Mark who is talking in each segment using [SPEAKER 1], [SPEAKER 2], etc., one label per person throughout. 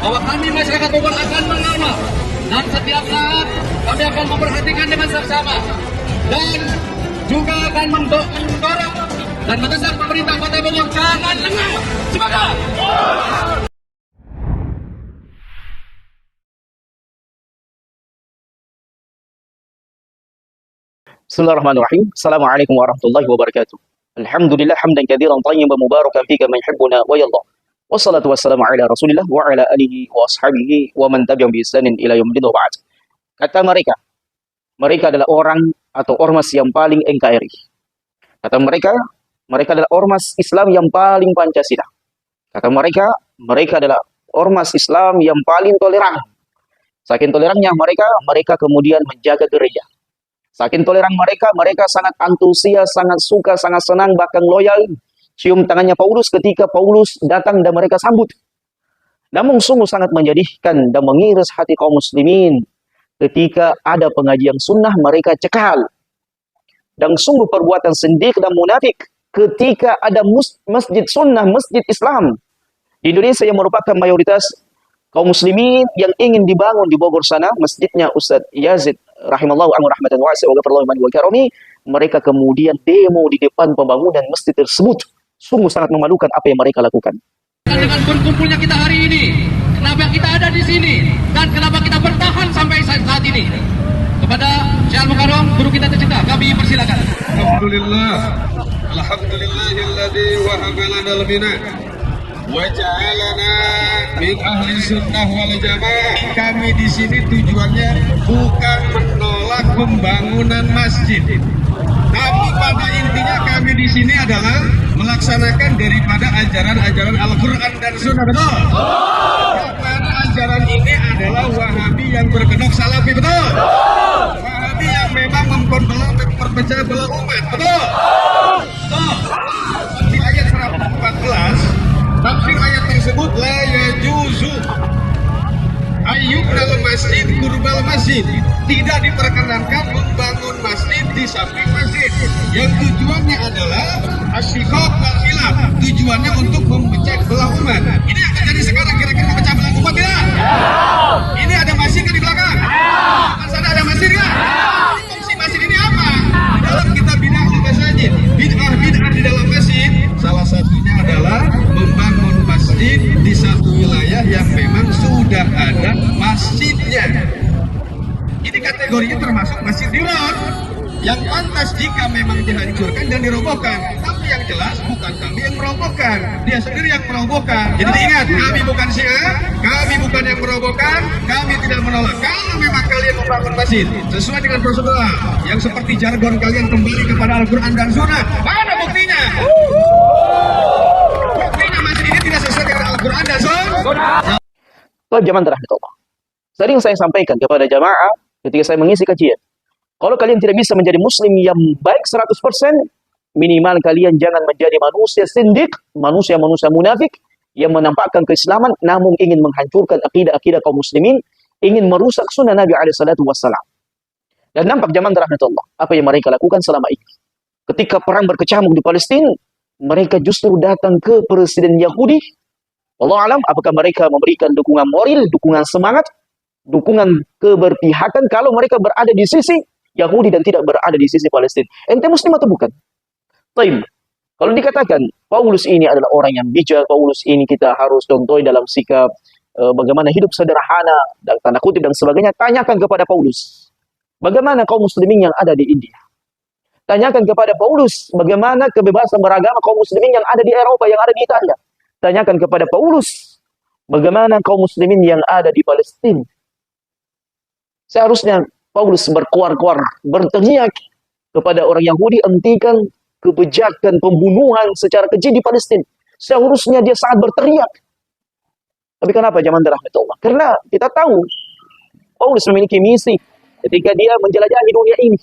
[SPEAKER 1] bahwa kami masyarakat Bogor akan mengawal dan setiap saat kami akan memperhatikan dengan seksama dan juga akan mendorong dan mendesak pemerintah Kota Bogor jangan lengah. Semangat!
[SPEAKER 2] Bismillahirrahmanirrahim. Assalamualaikum warahmatullahi wabarakatuh. Alhamdulillah hamdan katsiran thayyiban mubarakan fi kama yuhibbuna wa yarda. Wassalatu wassalamu ala Rasulillah wa ala alihi wa ashabihi wa man tabi'ahum bi ihsanin ila yaumil ba'd. Kata mereka, mereka adalah orang atau ormas yang paling NKRI. Kata mereka, mereka adalah ormas Islam yang paling Pancasila. Kata mereka, mereka adalah ormas Islam yang paling toleran. Saking tolerannya mereka kemudian menjaga gereja. Saking toleran mereka sangat antusias, sangat suka, sangat senang, bahkan loyal. Cium tangannya Paulus ketika Paulus datang dan mereka sambut. Namun sungguh sangat menyedihkan dan mengiris hati kaum muslimin ketika ada pengajian sunnah mereka cekal. Dan sungguh perbuatan sendik dan munafik ketika ada masjid sunnah, masjid Islam di Indonesia yang merupakan mayoritas kaum muslimin yang ingin dibangun di Bogor sana, masjidnya Ustadz Yazid rahimallahu anhu rahmatan wasi'ah wa ghafarallahu liman wa karami, mereka kemudian demo di depan pembangunan masjid tersebut. Sungguh sangat memalukan apa yang mereka lakukan.
[SPEAKER 1] Dengan berkumpulnya kita hari ini, kenapa kita ada di sini dan kenapa kita bertahan sampai saat ini? Kepada Syekh Al-Mukarram, guru kita tercinta, kami persilakan.
[SPEAKER 3] Alhamdulillah, alhamdulillahilladzi wahaba lana al-bina wa ja'alana min ahli sunnah wal jamaah. Kami di sini tujuannya bukan menolak pembangunan masjid, tapi pada intinya kami di sini adalah melaksanakan daripada ajaran-ajaran Al-Quran dan Sunnah. Betul? Karena ajaran ini adalah Wahabi yang berkedok Salafi. Betul? Wahabi yang memang memperpecah belah umat. Betul? Betul? Di ayat 114 tafsir ayat tersebut la yajuzu ayyubnal masjid qurbal masjid, tidak diperkenankan membangun masjid di samping masjid yang tujuannya adalah asyiqaq wal khilaf, tujuannya untuk memecah belah umat. Ini yang terjadi sekarang, kira-kira memecah belah umat tidak? Ini ada masjid kan di belakang? Di sana ada masjid kan? Fungsi masjid ini apa? Di dalam kitab bid'ah masjid, bid'ah di dalam masjid salah satunya adalah membangun masjid di satu wilayah yang memang sudah ada masjidnya. Ini kategorinya termasuk masjid dirar yang pantas jika memang dihancurkan dan dirobohkan. Tapi yang jelas bukan kami yang merobohkan, dia sendiri yang merobohkan. Jadi diingat, kami bukan Syiah, kami bukan yang merobohkan, kami tidak menolak. Kalau memang kalian membangun masjid sesuai dengan prosedur yang seperti jargon kalian kembali kepada Al-Quran dan Sunnah, mana buktinya? Buktinya masjid ini tidak sesuai dengan Al-Quran dan Sunnah.
[SPEAKER 2] Jamaah rahmatullah. Sering saya sampaikan kepada jamaah ketika saya mengisi kajian, kalau kalian tidak bisa menjadi muslim yang baik 100%, minimal kalian jangan menjadi manusia sindik, manusia munafik yang menampakkan keislaman namun ingin menghancurkan akidah kaum muslimin, ingin merusak sunnah Nabi alaihi salatu wassalam. Dan nampak jamaah rahmatullah apa yang mereka lakukan selama ini. Ketika perang berkecamuk di Palestina, mereka justru datang ke presiden Yahudi. Allah alam, apakah mereka memberikan dukungan moral, dukungan semangat, dukungan keberpihakan kalau mereka berada di sisi Yahudi dan tidak berada di sisi Palestina? Ente muslim atau bukan? Taib. Kalau dikatakan Paulus ini adalah orang yang bijak, Paulus ini kita harus contohi dalam sikap bagaimana hidup sederhana dan tanda kutip dan sebagainya, tanyakan kepada Paulus. Bagaimana kaum muslimin yang ada di India? Tanyakan kepada Paulus bagaimana kebebasan beragama kaum muslimin yang ada di Eropa, yang ada di Italia. Tanyakan kepada Paulus bagaimana kaum muslimin yang ada di Palestina. Seharusnya Paulus berkuar-kuar, berteriak kepada orang Yahudi, hentikan kebijakan pembunuhan secara keji di Palestina. Seharusnya dia sangat berteriak. Tapi kenapa jamaah rahmatullah? Karena kita tahu Paulus memiliki misi ketika dia menjelajahi dunia ini.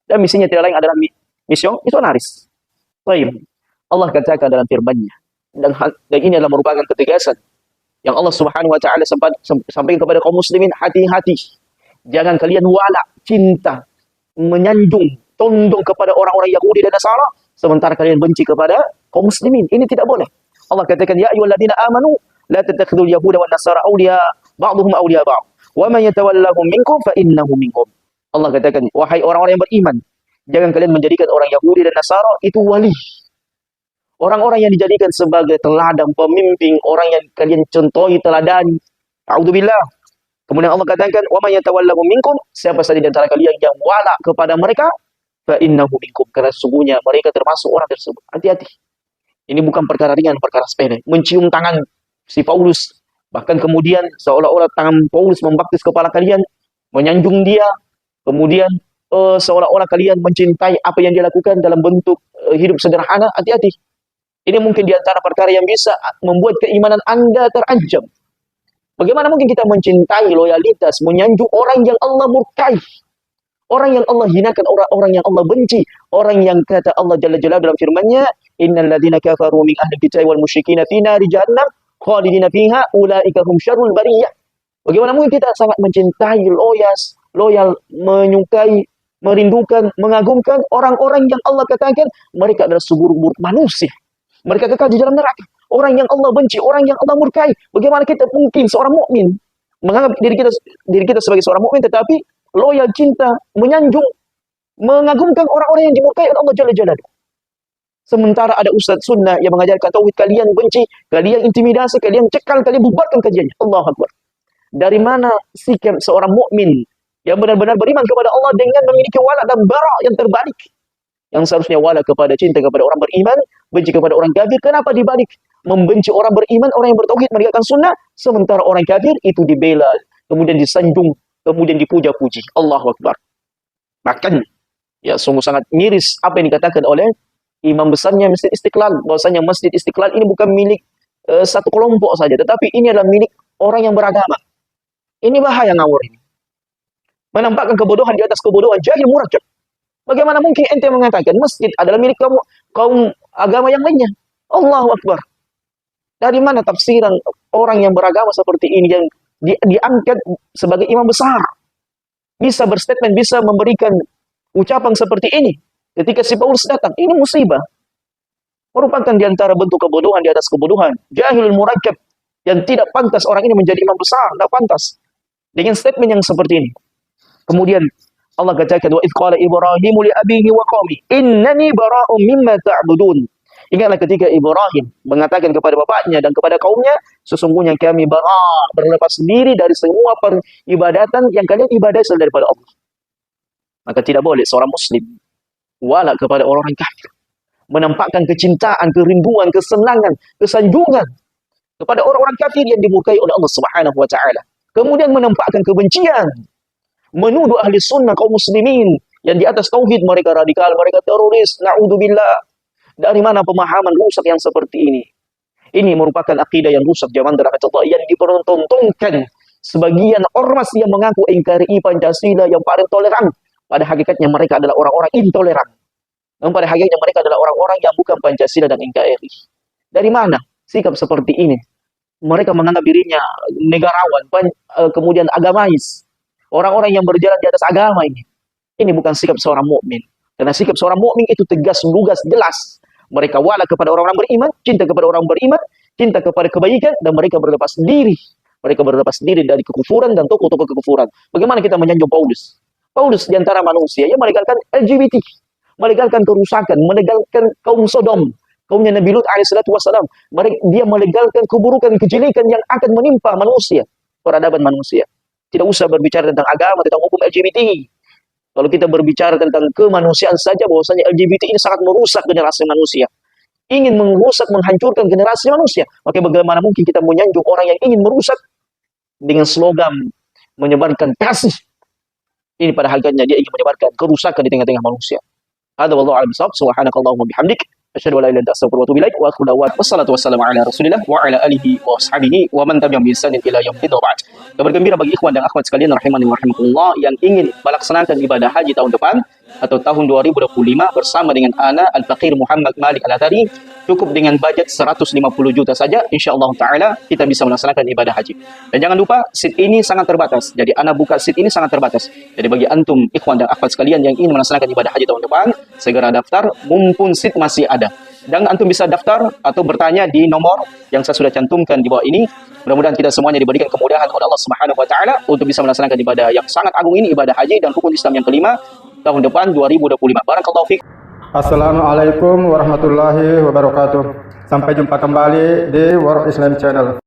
[SPEAKER 2] Dan misinya tidak lain adalah misionaris. Baik. Allah katakan dalam firman-Nya, dan ini adalah merupakan ketegasan yang Allah Subhanahu wa taala sampaikan kepada kaum muslimin, hati-hati. Jangan kalian wala, cinta, menyanjung, tunduk kepada orang-orang Yahudi dan Nasara sementara kalian benci kepada kaum muslimin. Ini tidak boleh. Allah katakan, ya ayyuhalladzina amanu la tattakhidul yahuda wan nasara awliya ba'dhum awliya ba'd wa man yatawallahum minkum fa innahu minkum. Allah katakan, wahai orang-orang yang beriman, jangan kalian menjadikan orang Yahudi dan Nasara itu wali. Orang-orang yang dijadikan sebagai teladan, pemimpin, orang yang kalian contohi, teladani. A'udzubillah. Kemudian Allah katakan, wa may yatawallahu minkum, siapa saja di antara kalian yang wala kepada mereka, fa innahu minkum, karena sesungguhnya mereka termasuk orang tersebut. Hati-hati. Ini bukan perkara ringan, perkara sepele. Mencium tangan si Paulus, bahkan kemudian seolah-olah tangan Paulus membaptis kepala kalian, menyanjung dia, kemudian seolah-olah kalian mencintai apa yang dia lakukan dalam bentuk hidup sederhana. Hati-hati. Ini mungkin di antara perkara yang bisa membuat keimanan Anda terancam. Bagaimana mungkin kita mencintai, loyalitas, menyanjung orang yang Allah murkai, orang yang Allah hinakan, orang yang Allah benci, orang yang kata Allah Jalla Jalla dalam firman-Nya, innal ladzina kafaru min ahli kitab wal musyrikina fi nari jahannam khalidina fiha ulaika hum syarrul bariyah. Bagaimana mungkin kita sangat mencintai, loyal, menyukai, merindukan, mengagumkan orang-orang yang Allah katakan mereka adalah seburuk-buruk manusia. Mereka kekal di dalam neraka. Orang yang Allah benci, orang yang Allah murkai. Bagaimana kita mungkin seorang mukmin menganggap diri kita sebagai seorang mukmin tetapi loyal, cinta, menyanjung, mengagumkan orang-orang yang dimurkai oleh Allah Jalla Jalaluhu. Sementara ada ustaz sunnah yang mengajarkan tauhid, kalian benci, kalian intimidasi, kalian cekal, kalian bubarkan kajiannya. Allahu Akbar. Dari mana sikap seorang mukmin yang benar-benar beriman kepada Allah dengan memiliki wala dan bara yang terbalik? Yang seharusnya wala kepada cinta kepada orang beriman, benci kepada orang kafir. Kenapa dibalik? Membenci orang beriman, orang yang bertauhid, menegakkan sunnah, sementara orang kafir itu dibela, kemudian disanjung, kemudian dipuja-puji. Allahu Akbar. Bahkan, ya sungguh sangat miris apa yang dikatakan oleh imam besarnya Masjid Istiqlal, bahwasanya Masjid Istiqlal ini bukan milik satu kelompok saja, tetapi ini adalah milik orang yang beragama. Ini bahaya ngawur ini. Menampakkan kebodohan di atas kebodohan, jahil murakkab. Bagaimana mungkin ente mengatakan masjid adalah milik kaum agama yang lainnya? Allahu Akbar. Dari mana tafsiran orang yang beragama seperti ini yang diangkat sebagai imam besar? Bisa berstatement, bisa memberikan ucapan seperti ini. Ketika si Paulus datang, ini musibah. Merupakan di antara bentuk kebodohan di atas kebodohan. Jahil murakkab. Yang tidak pantas orang ini menjadi imam besar. Tidak pantas. Dengan statement yang seperti ini. Kemudian Allah katakan, wa idh qala Ibrahimu li abihi wa qaumi innani bara'un mimma ta'budun. Ingatlah ketika Ibrahim mengatakan kepada bapaknya dan kepada kaumnya, sesungguhnya kami berlepas diri dari semua peribadatan yang kalian ibadai selain daripada Allah. Maka tidak boleh seorang muslim wala kepada orang kafir, menampakkan kecintaan, kerinduan, kesenangan, kesanjungan kepada orang-orang kafir yang dimurkai oleh Allah Subhanahu wa taala. Kemudian menampakkan kebencian, menuduh ahli sunnah kaum muslimin yang di atas tauhid mereka radikal, mereka teroris. Na'udzubillah. Dari mana pemahaman rusak yang seperti ini? Ini merupakan akidah yang rusak zaman Allah yang dipertontonkan sebagian ormas yang mengaku NKRI Pancasila yang paling toleran. Pada hakikatnya mereka adalah orang-orang intoleran. Dan pada hakikatnya mereka adalah orang-orang yang bukan Pancasila dan NKRI. Dari mana sikap seperti ini? Mereka menganggap dirinya negarawan, kemudian agamais. Orang-orang yang berjalan di atas agama ini. Ini bukan sikap seorang mukmin. Karena sikap seorang mukmin itu tegas, lugas, jelas. Mereka wala kepada orang-orang beriman, cinta kepada orang beriman, cinta kepada kebaikan, dan mereka berlepas diri. Mereka berlepas diri dari kekufuran dan tokoh-tokoh kekufuran. Bagaimana kita menyanjung Paulus? Paulus di antara manusia yang melegalkan LGBT, melegalkan kerusakan, melegalkan kaum Sodom, kaumnya Nabi Lut alaihissalatu wassalam. Dia melegalkan keburukan, kejelekan yang akan menimpa manusia, peradaban manusia. Tidak usah berbicara tentang agama, tentang hukum LGBT. Kalau kita berbicara tentang kemanusiaan saja, bahwasanya LGBT ini sangat merusak generasi manusia. Ingin merusak, menghancurkan generasi manusia. Maka bagaimana mungkin kita menyanjung orang yang ingin merusak dengan slogan menyebarkan kasih. Ini pada hakikatnya dia ingin menyebarkan kerusakan di tengah-tengah manusia. Hadza wallahu a'lam bishawab. Subhanakallahumma bihamdik, asyhadu an la ilaha illa anta astaghfiruka wa atubu ilaik. Wa akhiru da'wana wassalatu wassalamu ala Rasulillah wa ala alihi wa ashabihi wa man tabi'ahum bi ihsanin ila yaumil ba'd. Kabar gembira bagi ikhwan dan akhwat sekalian rahimani wa rahimakumullah yang ingin melaksanakan ibadah haji tahun depan atau tahun 2025 bersama dengan ana Al-Faqir Muhammad Malik Al-Athari, cukup dengan budget 150 juta saja, insyaallah taala kita bisa melaksanakan ibadah haji. Dan jangan lupa, seat ini sangat terbatas. Jadi ana buka seat ini sangat terbatas. Jadi bagi antum ikhwan dan akhwat sekalian yang ingin melaksanakan ibadah haji tahun depan, segera daftar mumpun seat masih ada. Dan antum bisa daftar atau bertanya di nomor yang saya sudah cantumkan di bawah ini. Mudah-mudahan kita semuanya diberikan kemudahan oleh Allah Subhanahu wa taala untuk bisa melaksanakan ibadah yang sangat agung ini, ibadah haji dan rukun Islam yang kelima tahun depan 2025. Barakallahu fiik.
[SPEAKER 4] Assalamualaikum warahmatullahi wabarakatuh. Sampai jumpa kembali di War Islam Channel.